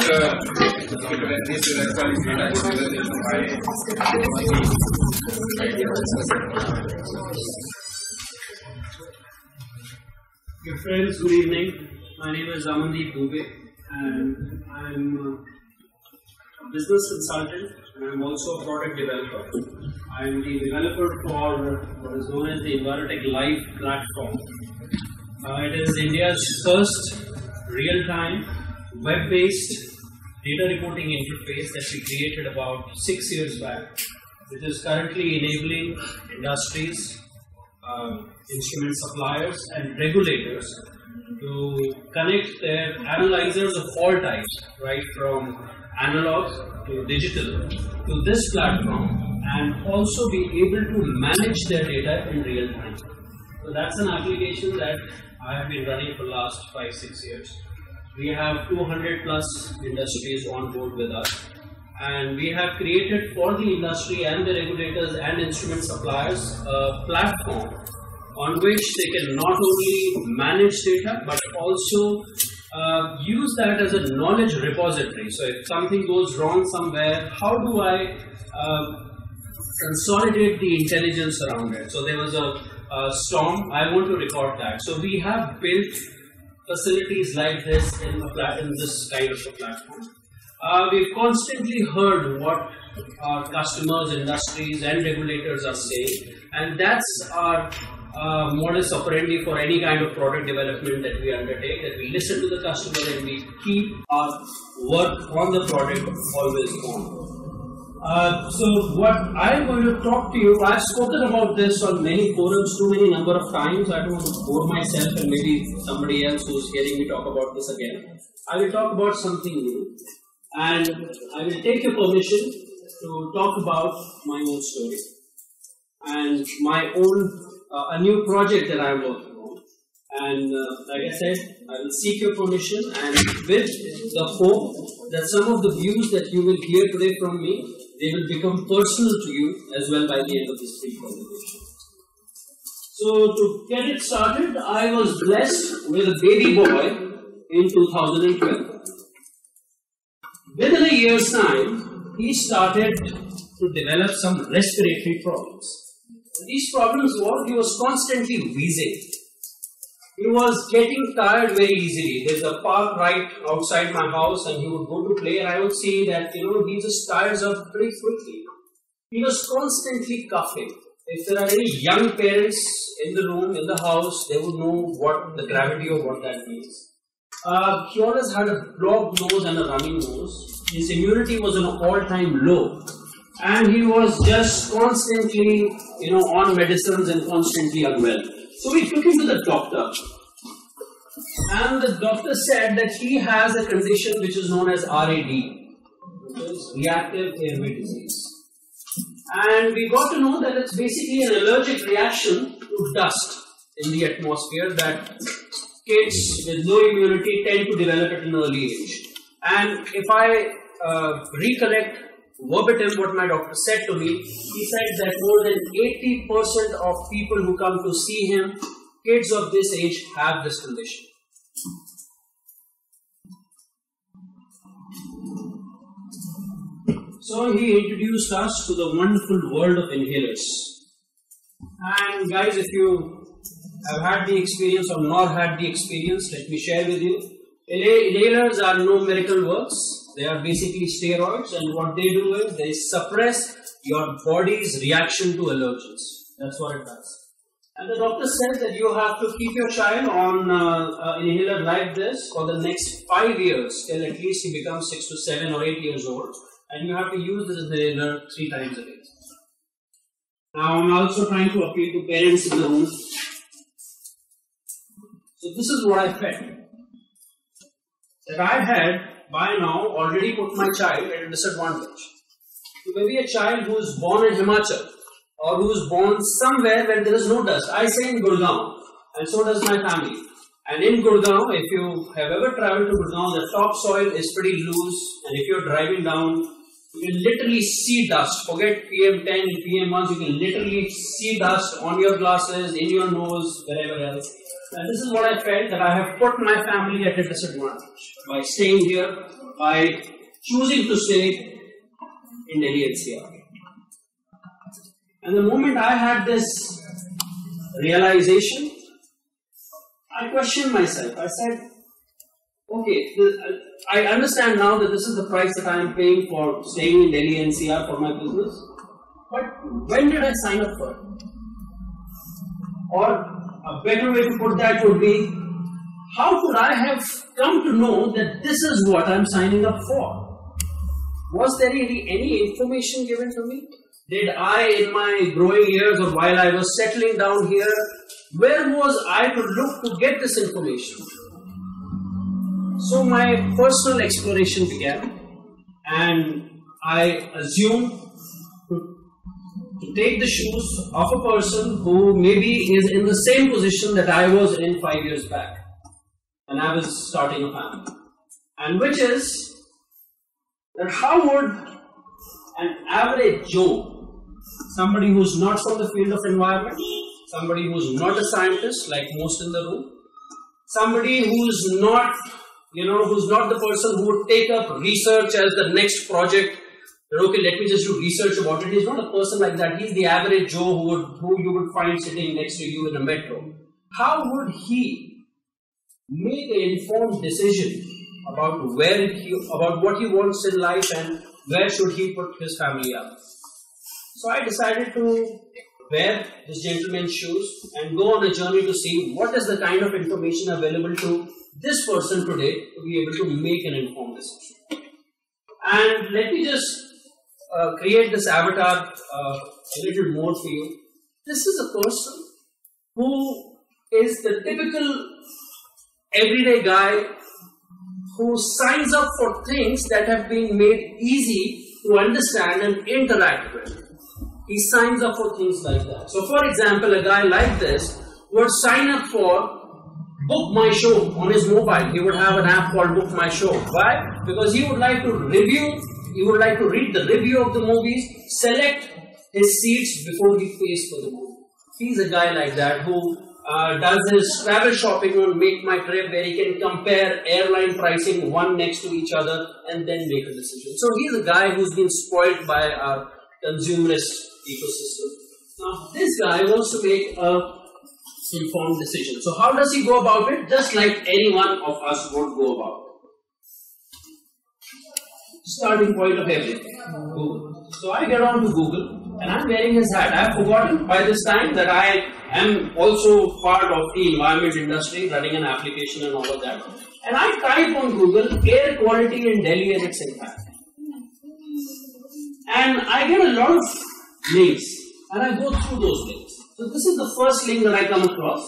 Dear friends, good evening. My name is Amandeep Dubey and I'm a business consultant and I'm also a product developer. I'm the developer for what is known as the Envirotech Live platform. It is India's first real-time web-based data reporting interface that we created about 6 years back, which is currently enabling industries, instrument suppliers and regulators to connect their analyzers of all types, right from analog to digital, to this platform and also be able to manage their data in real time. So that's an application that I have been running for the last 5-6 years. We have 200 plus industries on board with us. And we have created for the industry and the regulators and instrument suppliers a platform on which they can not only manage data but also use that as a knowledge repository. So if something goes wrong somewhere, how do I consolidate the intelligence around it? So there was a storm, I want to record that. So we have built facilities like this in this kind of a platform. We've constantly heard what our customers, industries and regulators are saying, and that's our modus operandi for any kind of product development that we undertake, that we listen to the customer and we keep our work on the product always on. So what I'm going to talk to you, I've spoken about this on many forums too many number of times. I don't want to bore myself and maybe somebody else who's hearing me talk about this again. I will talk about something new. And I will take your permission to talk about my own story and my own a new project that I am working on. And like I said, I will seek your permission and with the hope that some of the views that you will hear today from me, they will become personal to you as well by the end of this brief presentation. So to get it started, I was blessed with a baby boy in 2012. Within a year's time, he started to develop some respiratory problems. These problems were, he was constantly wheezing. He was getting tired very easily. There's a park right outside my house and he would go to play and I would see that, he just tires up pretty quickly. He was constantly coughing. If there are any young parents in the room, in the house, they would know what the gravity of what that means. He always had a blocked nose and a running nose. His immunity was on an all-time low. And he was just constantly, on medicines and constantly unwell. So we took him to the doctor. And the doctor said that he has a condition which is known as RAD, which is reactive airway disease. And we got to know that it's basically an allergic reaction to dust in the atmosphere that kids with low immunity tend to develop at an early age. And if I recollect verbatim what my doctor said to me, he said that more than 80% of people who come to see him, kids of this age, have this condition. So he introduced us to the wonderful world of inhalers. And guys, if you have had the experience or not had the experience, let me share with you. Inhalers are no miracle works. They are basically steroids, and what they do is they suppress your body's reaction to allergens. That's what it does. And the doctor says that you have to keep your child on an inhaler like this for the next 5 years, till at least he becomes 6 to 7 or 8 years old, and you have to use this inhaler 3 times a day. Now I'm also trying to appeal to parents in the room. So this is what I felt. That I had by now already put my child at a disadvantage. So maybe a child who is born in Himachal or who is born somewhere where there is no dust. I say in Gurgaon, and so does my family. And in Gurgaon, if you have ever traveled to Gurgaon, the topsoil is pretty loose, and if you're driving down, you can literally see dust. Forget PM10 and PM1, you can literally see dust on your glasses, in your nose, wherever else. And this is what I felt, that I have put my family at a disadvantage by staying here by choosing to stay in Delhi NCR. And the moment I had this realization, I questioned myself. I said, okay, I understand now that this is the price that I am paying for staying in Delhi NCR for my business, but when did I sign up for it? Or a better way to put that would be, how could I have come to know that this is what I am signing up for? Was there any information given to me? Did I, in my growing years or while I was settling down here, where was I to look to get this information? So my personal exploration began, and I assumed to take the shoes of a person who maybe is in the same position that I was in 5 years back, and I was starting a family. And which is that how would an average Joe, somebody who's not from the field of environment, somebody who's not a scientist like most in the room, somebody who's not, who's not the person who would take up research as the next project, okay, let me just do research about it. He's not a person like that. He's the average Joe who you would find sitting next to you in a metro. How would he make an informed decision about about what he wants in life and where should he put his family up? So I decided to wear this gentleman's shoes and go on a journey to see what is the kind of information available to this person today to be able to make an informed decision. And let me just create this avatar a little more for you. This is a person who is the typical everyday guy who signs up for things that have been made easy to understand and interact with. He signs up for things like that. So for example, a guy like this would sign up for Book My Show on his mobile. He would have an app called Book My Show. Why? Because he would like to read the review of the movies, select his seats before he pays for the movie. He's a guy like that who does his travel shopping on Make My Trip, where he can compare airline pricing one next to each other and then make a decision. So he's a guy who's been spoiled by our consumerist ecosystem. Now this guy wants to make a informed decision. So how does he go about it? Just like any one of us would go about it. Starting point of everything, Google. So I get on to Google and I'm wearing his hat. I've forgotten by this time that I am also part of the environment industry, running an application and all of that. And I type on Google air quality in Delhi and its impact. And I get a lot of links and I go through those links. So this is the first link that I come across.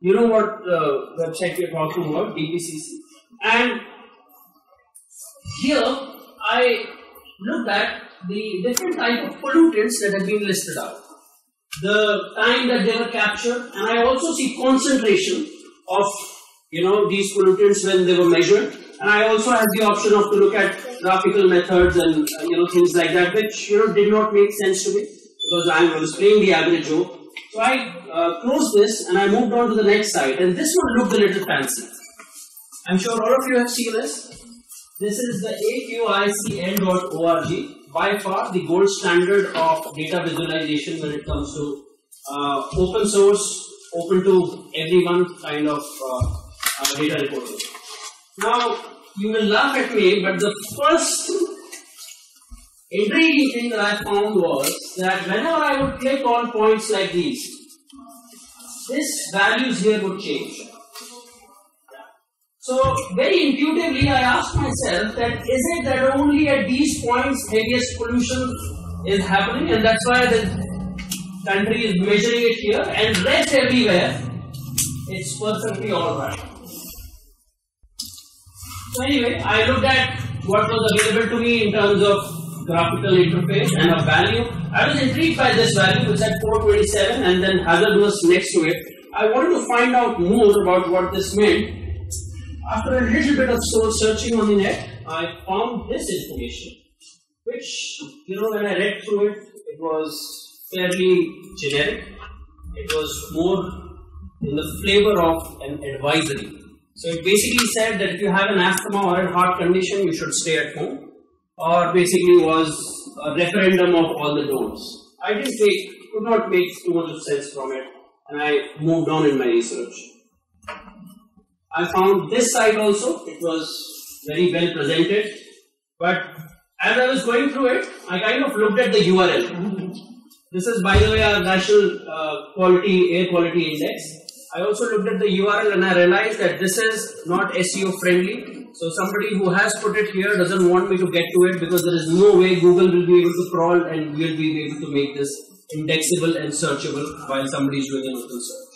You know what website we are talking about, DPCC. And here I look at the different type of pollutants that have been listed out, the time that they were captured, and I also see concentration of these pollutants when they were measured. And I also have the option of to look at graphical methods and things like that, which did not make sense to me because I was playing the average Joe. So I closed this and I moved on to the next site, and this one looked a little fancy. I'm sure all of you have seen this. This is the AQICN.org, by far the gold standard of data visualization when it comes to open source, open to everyone kind of data reporting. Now, you will laugh at me, but the first intriguing thing that I found was that whenever I would click on points like these, this values here would change. So, very intuitively, I asked myself that is it that only at these points heaviest pollution is happening, and that's why the country is measuring it here, and rest everywhere, it's perfectly alright. So anyway, I looked at what was available to me in terms of graphical interface and a value. I was intrigued by this value, which is at 427, and then hazard was next to it. I wanted to find out more about what this meant. After a little bit of soul searching on the net, I found this information, which, when I read through it, it was fairly generic. It was more in the flavor of an advisory. So it basically said that if you have an asthma or a heart condition, you should stay at home, or basically was a referendum of all the don'ts. I could not make too much of sense from it, and I moved on in my research. I found this site also. It was very well presented, but as I was going through it, I kind of looked at the URL. This is, by the way, our national air quality index. I also looked at the URL and I realized that this is not SEO friendly. So somebody who has put it here doesn't want me to get to it, because there is no way Google will be able to crawl and will be able to make this indexable and searchable while somebody is doing an open search.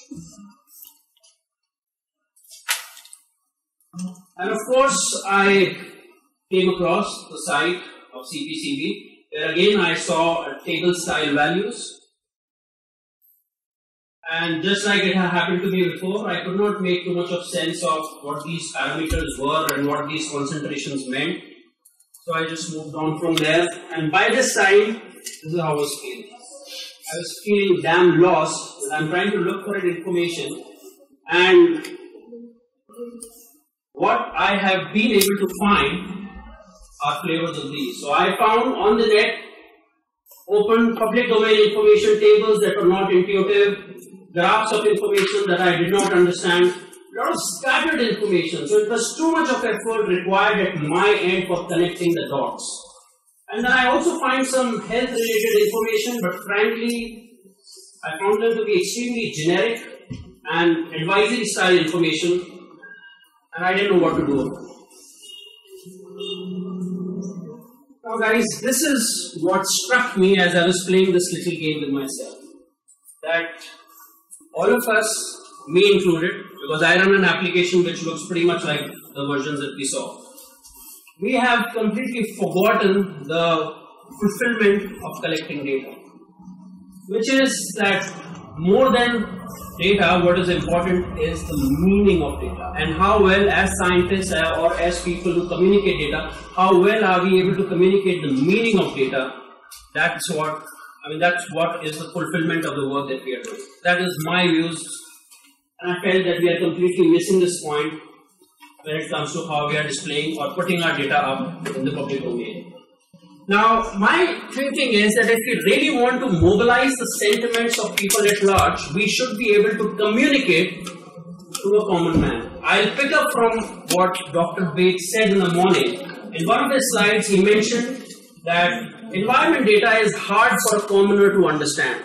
And of course, I came across the site of CPCB, where again I saw table style values. And just like it had happened to me before, I could not make too much of sense of what these parameters were and what these concentrations meant. So I just moved on from there. And by this time, this is how I was feeling. I was feeling damn lost, and I'm trying to look for information. And what I have been able to find are flavors of these. So I found on the net open public domain information tables that were not intuitive, graphs of information that I did not understand, a lot of scattered information. So it was too much of effort required at my end for connecting the dots. And then I also find some health related information, but frankly, I found them to be extremely generic and advisory style information, and I didn't know what to do. Now guys, this is what struck me as I was playing this little game with myself. That all of us, me included, because I run an application which looks pretty much like the versions that we saw, we have completely forgotten the fulfillment of collecting data. Which is that more than data, what is important is the meaning of data, and how well as scientists or as people who communicate data, how well are we able to communicate the meaning of data. That's what is the fulfillment of the work that we are doing. That is my views, and I felt that we are completely missing this point when it comes to how we are displaying or putting our data up in the public domain. Now, my thinking is that if we really want to mobilize the sentiments of people at large, we should be able to communicate to a common man. I'll pick up from what Dr. Bates said in the morning. In one of his slides, he mentioned that environment data is hard for a commoner to understand.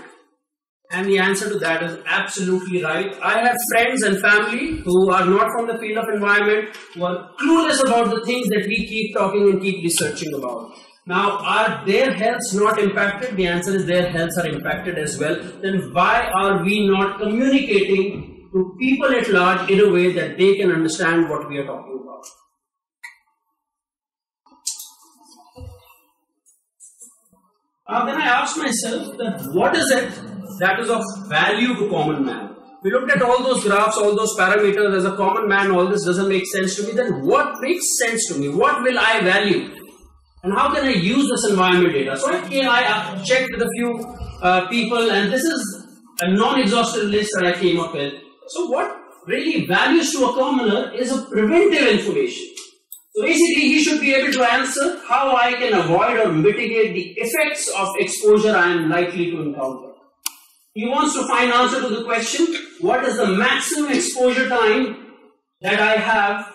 And the answer to that is absolutely right. I have friends and family who are not from the field of environment, who are clueless about the things that we keep talking and keep researching about. Now, are their healths not impacted? The answer is their healths are impacted as well. Then why are we not communicating to people at large in a way that they can understand what we are talking about? Then I asked myself that what is it that is of value to common man? We looked at all those graphs, all those parameters. As a common man, all this doesn't make sense to me. Then what makes sense to me? What will I value? And how can I use this environment data? So I checked with a few people, and this is a non-exhaustive list that I came up with. So what really values to a commoner is a preventive information. So basically, he should be able to answer how I can avoid or mitigate the effects of exposure I am likely to encounter. He wants to find answer to the question, what is the maximum exposure time that I have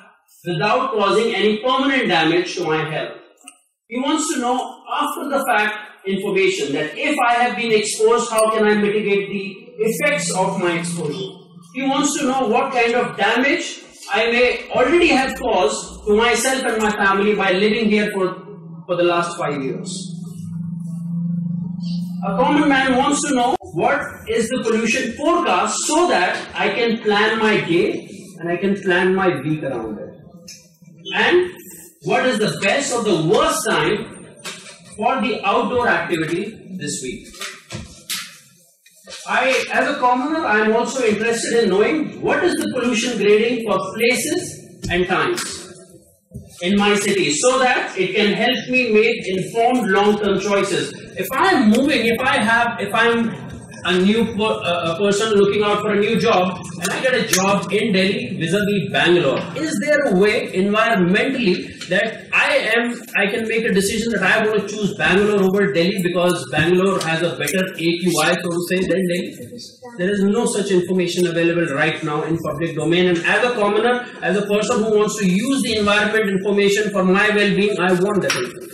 without causing any permanent damage to my health? He wants to know after the fact information, that if I have been exposed, how can I mitigate the effects of my exposure? He wants to know what kind of damage I may already have caused to myself and my family by living here for the last 5 years. A common man wants to know what is the pollution forecast so that I can plan my day and I can plan my week around it. And what is the best or the worst time for the outdoor activity this week? As a commoner, I am also interested in knowing what is the pollution grading for places and times in my city, so that it can help me make informed long-term choices. If I am moving, if I'm a new person looking out for a new job, and I get a job in Delhi vis-a-vis Bangalore. Is there a way environmentally that I can make a decision that I want to choose Bangalore over Delhi because Bangalore has a better AQI, so to say, than Delhi? There is no such information available right now in public domain, and as a commoner, as a person who wants to use the environment information for my well-being, I want that information.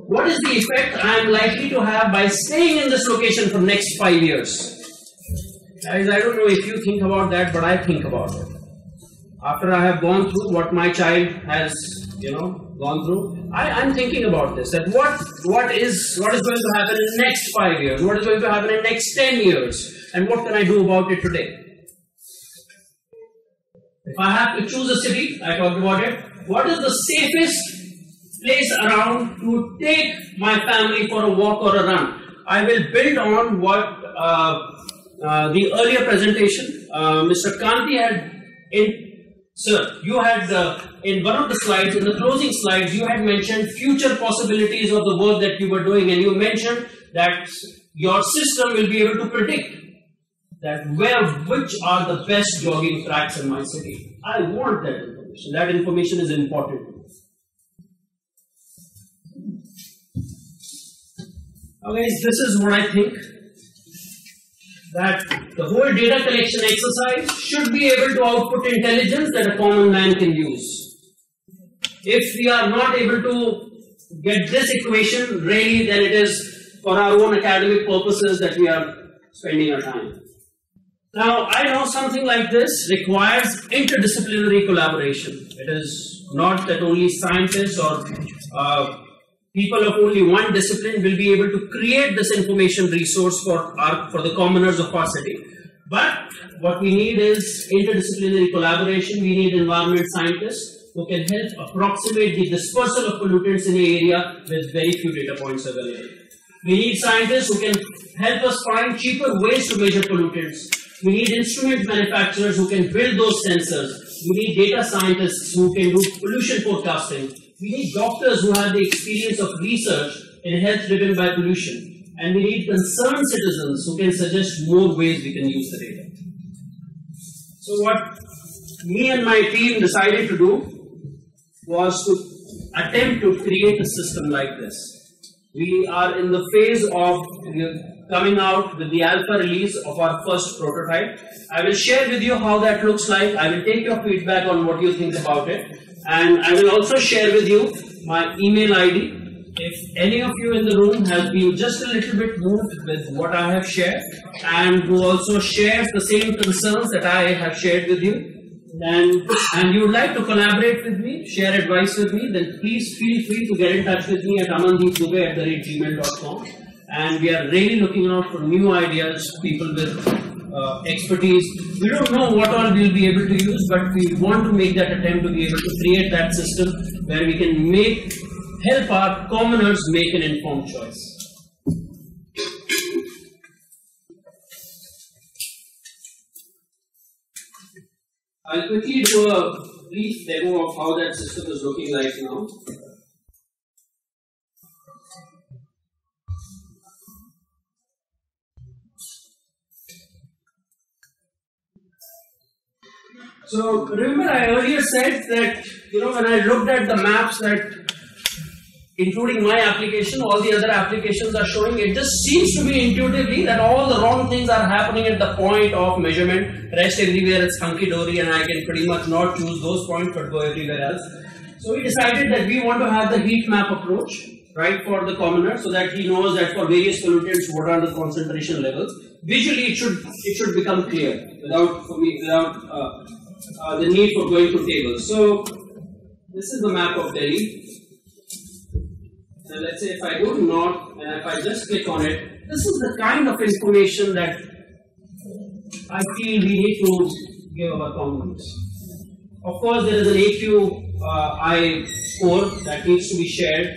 What is the effect I am likely to have by staying in this location for next 5 years? Guys, I don't know if you think about that, but I think about it. After I have gone through what my child has, gone through, I'm thinking about this. That what is going to happen in the next 5 years? What is going to happen in the next 10 years? And what can I do about it today? If I have to choose a city, I talked about it. What is the safest place around to take my family for a walk or a run? I will build on what the earlier presentation Mr. Kanti had sir, you had in one of the slides, in the closing slides, you had mentioned future possibilities of the work that you were doing, and you mentioned that your system will be able to predict that which are the best jogging tracks in my city. I want that information. That information is important. Okay, this is what I think, that the whole data collection exercise should be able to output intelligence that a common man can use. If we are not able to get this equation, really, then it is for our own academic purposes that we are spending our time. Now, I know something like this requires interdisciplinary collaboration. It is not that only scientists or people of only one discipline will be able to create this information resource for the commoners of our city. But what we need is interdisciplinary collaboration. We need environment scientists who can help approximate the dispersal of pollutants in an area with very few data points available. We need scientists who can help us find cheaper ways to measure pollutants. We need instrument manufacturers who can build those sensors. We need data scientists who can do pollution forecasting. We need doctors who have the experience of research in health driven by pollution. And we need concerned citizens who can suggest more ways we can use the data. So what me and my team decided to do was to attempt to create a system like this. We are in the phase of coming out with the alpha release of our first prototype. I will share with you how that looks like. I will take your feedback on what you think about it. And I will also share with you my email ID. If any of you in the room has been just a little bit moved with what I have shared and who also shares the same concerns that I have shared with you, and you would like to collaborate with me, share advice with me, then please feel free to get in touch with me at amandeepdubey@gmail.com. And we are really looking out for new ideas, people with expertise. We don't know what all we'll be able to use, but we want to make that attempt to be able to create that system where we can help our commoners make an informed choice. I'll quickly do a brief demo of how that system is looking like now. So remember I earlier said that, when I looked at the maps that, including my application, all the other applications are showing, it just seems to be intuitively that all the wrong things are happening at the point of measurement. Rest everywhere it's hunky-dory and I can pretty much not choose those points but go everywhere else. So we decided that we want to have the heat map approach, right, for the commoner, so that he knows that for various pollutants what are the concentration levels. Visually it should become clear without the need for going to tables. So this is the map of Delhi. And let's say if I go to north and if I just click on it, this is the kind of information that I feel we need to give our commoners. Of course, there is an AQI score that needs to be shared.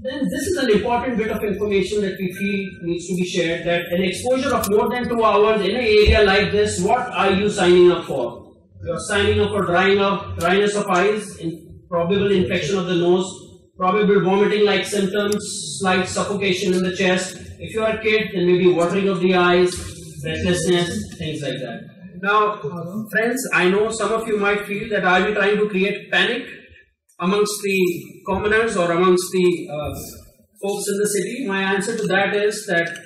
Then this is an important bit of information that we feel needs to be shared, that an exposure of more than 2 hours in an area like this, what are you signing up for? You are signing up for dryness of eyes, probable infection of the nose, probable vomiting-like symptoms, slight suffocation in the chest. If you are a kid, then maybe watering of the eyes, breathlessness, things like that. Now, friends, I know some of you might feel that are we trying to create panic amongst the commoners or amongst the folks in the city? My answer to that is that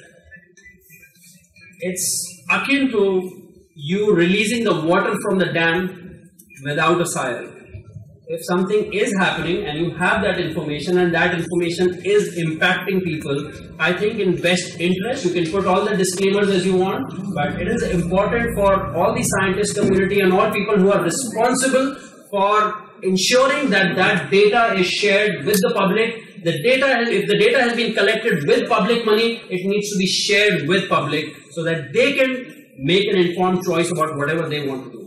it's akin to you releasing the water from the dam without a siren. If something is happening and you have that information and that information is impacting people, I think in best interest, you can put all the disclaimers as you want, but it is important for all the scientist community and all people who are responsible for ensuring that that data is shared with the public. The data, if the data has been collected with public money, it needs to be shared with public so that they can make an informed choice about whatever they want to do.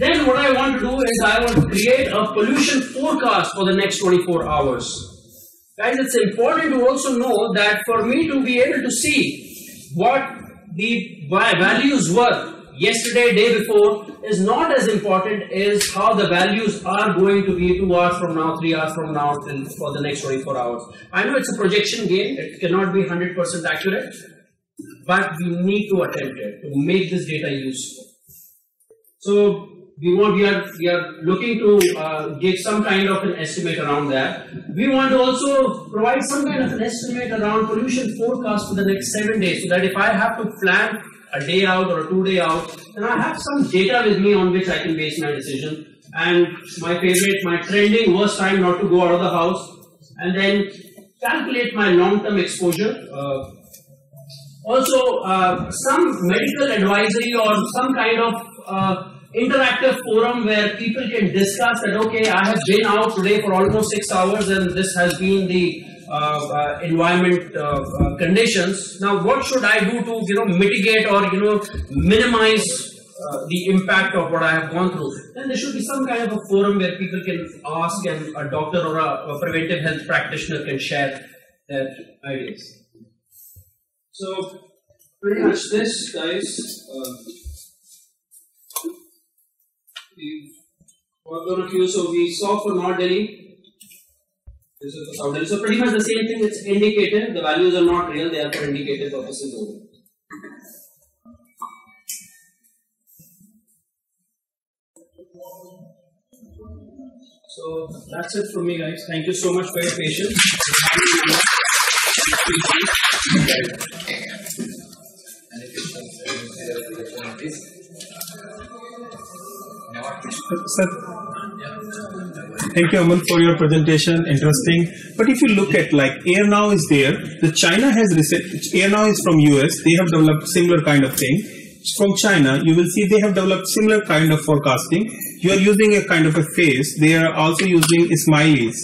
Then what I want to do is I want to create a pollution forecast for the next 24 hours. Guys, it's important to also know that for me to be able to see what the values were yesterday, day before, is not as important as how the values are going to be 2 hours from now, 3 hours from now, till for the next 24 hours. I know it's a projection game, it cannot be 100% accurate, but we need to attempt it to make this data useful. So we are looking to give some kind of an estimate around that. We want to also provide some kind of an estimate around pollution forecast for the next 7 days, so that if I have to plan a day out or a 2 day out, then I have some data with me on which I can base my decision. And my favorite, my trending worst time not to go out of the house, and then calculate my long-term exposure. Also, some medical advisory or some kind of interactive forum where people can discuss that, okay, I have been out today for almost 6 hours and this has been the environment conditions. Now, what should I do to mitigate or minimize the impact of what I have gone through? Then there should be some kind of a forum where people can ask and a doctor or a preventive health practitioner can share their ideas. So, pretty much this, guys. We've worked on a few, so we saw for North Delhi, this is for South Delhi. So pretty much the same thing, it's indicative, the values are not real, they are for indicative purposes only. So that's it from me, guys. Thank you so much for your patience. Sir, thank you, Aman, for your presentation. Interesting. But if you look at AirNow is there, the China has AirNow is from US. They have developed similar kind of thing. From China, you will see they have developed similar kind of forecasting. You are using a kind of a face. They are also using smileys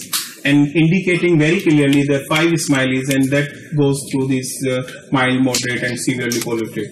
and indicating very clearly the 5 smileys, and that goes through this mild, moderate, and severely polluted.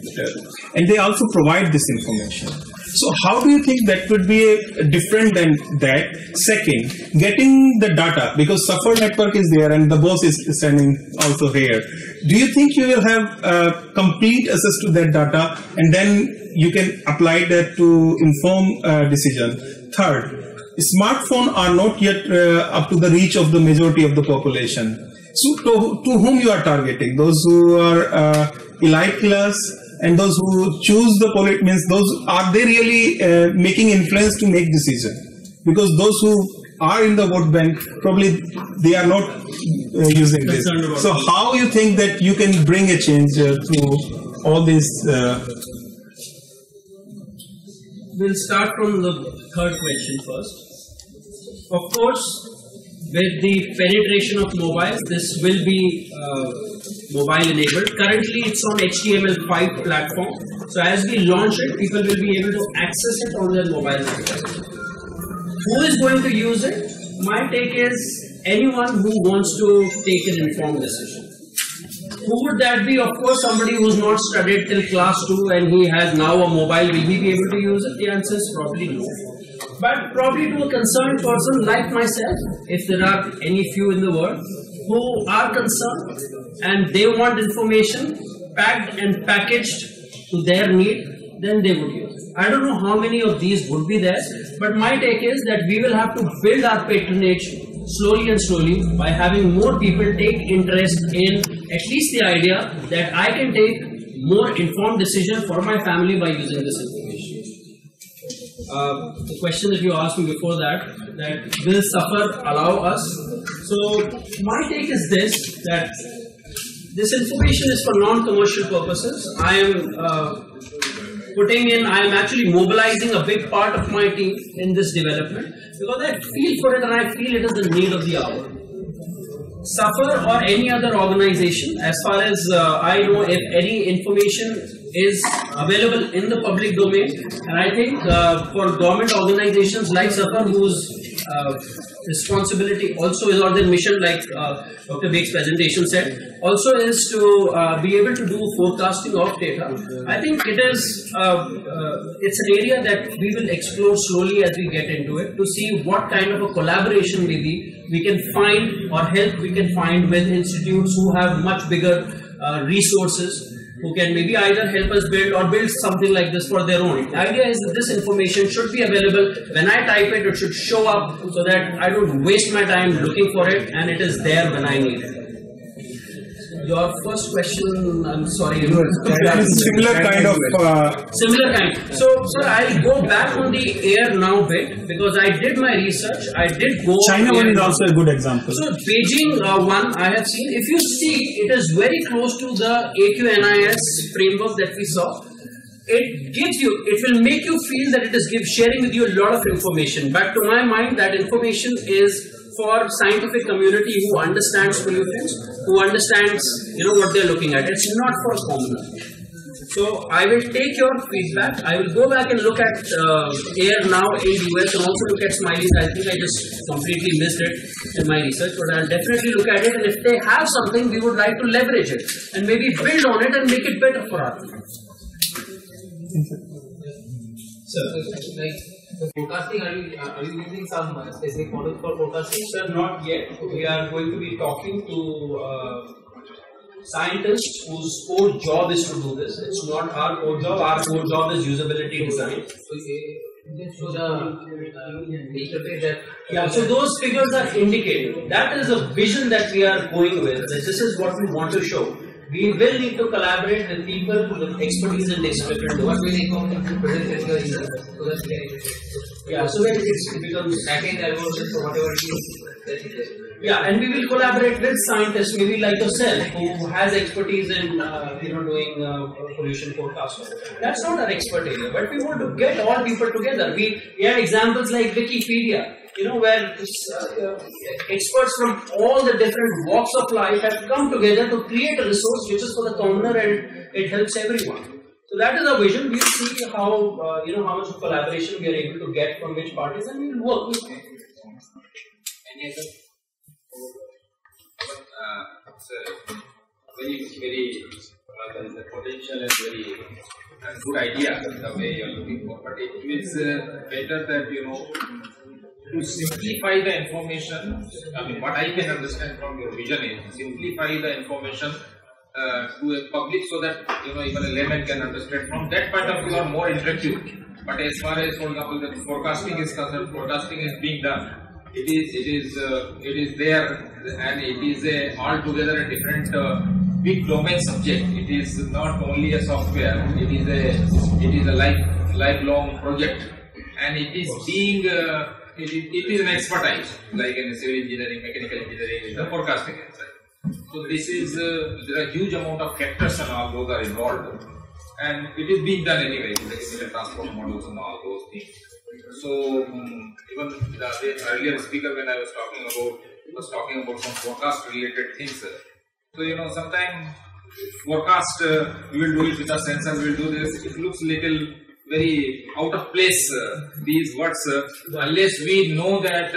And they also provide this information. So how do you think that would be different than that? Second, getting the data, because Suffer network is there and the boss is standing also here. Do you think you will have complete access to that data and then you can apply that to inform decision? Third, smartphones are not yet up to the reach of the majority of the population. So to whom you are targeting? Those who are elite class, and those who choose the means those are they really making influence to make decision? Because those who are in the vote bank probably they are not using this. So how you think that you can bring a change to all this? We'll start from the third question first. Of course, with the penetration of mobiles, this will be mobile enabled. Currently, it's on HTML5 platform. So as we launch it, people will be able to access it on their mobile device. Who is going to use it? My take is anyone who wants to take an informed decision. Who would that be? Of course, somebody who's not studied till class 2 and he has now a mobile. Will he be able to use it? The answer is probably no. But probably to a concerned person like myself, if there are any few in the world who are concerned and they want information packed and packaged to their need, then they would use it. I don't know how many of these would be there, but my take is that we will have to build our patronage slowly and slowly by having more people take interest in at least the idea that I can take more informed decision for my family by using this information. The question that you asked me before that will Safar allow us? So my take is that this information is for non-commercial purposes. I am actually mobilizing a big part of my team in this development because I feel for it and I feel it is the need of the hour. Safar or any other organization, as far as I know, if any information is available in the public domain, and I think for government organizations like Safar, whose responsibility also is, or their mission, like Dr. Beg's presentation said, also is to be able to do forecasting of data. I think it is it's an area that we will explore slowly as we get into it to see what kind of a collaboration maybe we can find or help we can find with institutes who have much bigger resources, who can maybe either help us build or build something like this for their own. The idea is that this information should be available. When I type it, it should show up so that I don't waste my time looking for it and it is there when I need it. Your first question, I'm sorry. Similar kind. So, sir, I'll go back on the Air Now bit because I did my research. I did go. China one is also a good example. So, Beijing one I have seen. If you see, it is very close to the AQNIS framework that we saw. It will make you feel that it is sharing with you a lot of information. But to my mind, that information is for scientific community who understands pollutants, who understands what they're looking at. It's not for commoner. So I will take your feedback. I will go back and look at Air Now in US and also look at Smileys. I think I just completely missed it in my research, but I'll definitely look at it. And if they have something, we would like to leverage it and maybe build on it and make it better for us. So, the forecasting, are you using some specific model for forecasting? Sir, not yet. We are going to be talking to scientists whose core job is to do this. It's not our core job. Our core job is usability design. So So those figures are indicative. That is a vision that we are going with. This is what we want to show. We will need to collaborate with people with expertise in this different domain. What will you present your research so that so that it becomes backend algorithms or whatever it is. And we will collaborate with scientists, maybe like yourself, who has expertise in doing pollution forecasting. That's not our expert area, but we want to get all people together. We have examples like Wikipedia, where experts from all the different walks of life have come together to create a resource which is for the commoner and it helps everyone. So that is our vision. We'll see how how much collaboration we are able to get from which parties, and we will work with them. Any other? It's very there is a potential and very good idea the way you are looking for, but it is better that to simplify the information. I mean, what I can understand from your vision is simplify the information to a public so that even a layman can understand. From that point of view, you are more interactive. But as far as, for example, the forecasting is concerned, forecasting is being done. It is there, and it is a altogether a different big domain subject. It is not only a software. It is a lifelong project, and it is being it is an expertise like in civil engineering, mechanical engineering, the forecasting inside. So this is there are huge amount of factors and all those are involved, and it is being done anyway. The transport models and all those things. So even the earlier speaker, when I was talking about some forecast related things. So sometimes forecast we will do it with a sensor, we will do this. It looks little very out of place, these words, unless we know that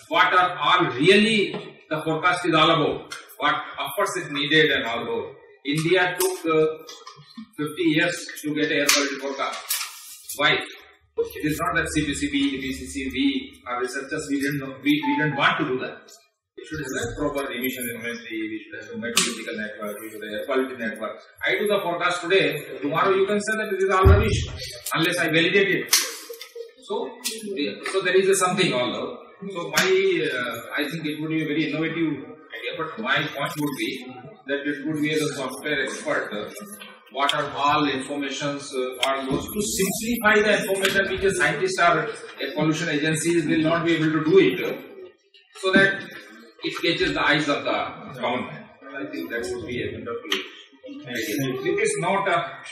what are really the forecast is all about, what efforts is needed and all those. India took 50 years to get air quality forecast. Why? It is not that CPCB, BCC, we are researchers, we didn't want to do that. We should have proper emission inventory, we should have a meteorological network, we should have air quality network. I do the forecast today, tomorrow you can say that it is all rubbish, unless I validate it. So there is something all over. So I think it would be a very innovative idea, but my point would be that it would be as a software expert, what are all informations are those to simplify the information which the scientists or pollution agencies will not be able to do it, so that it catches the eyes of the government. I think that would be a wonderful idea. It is not a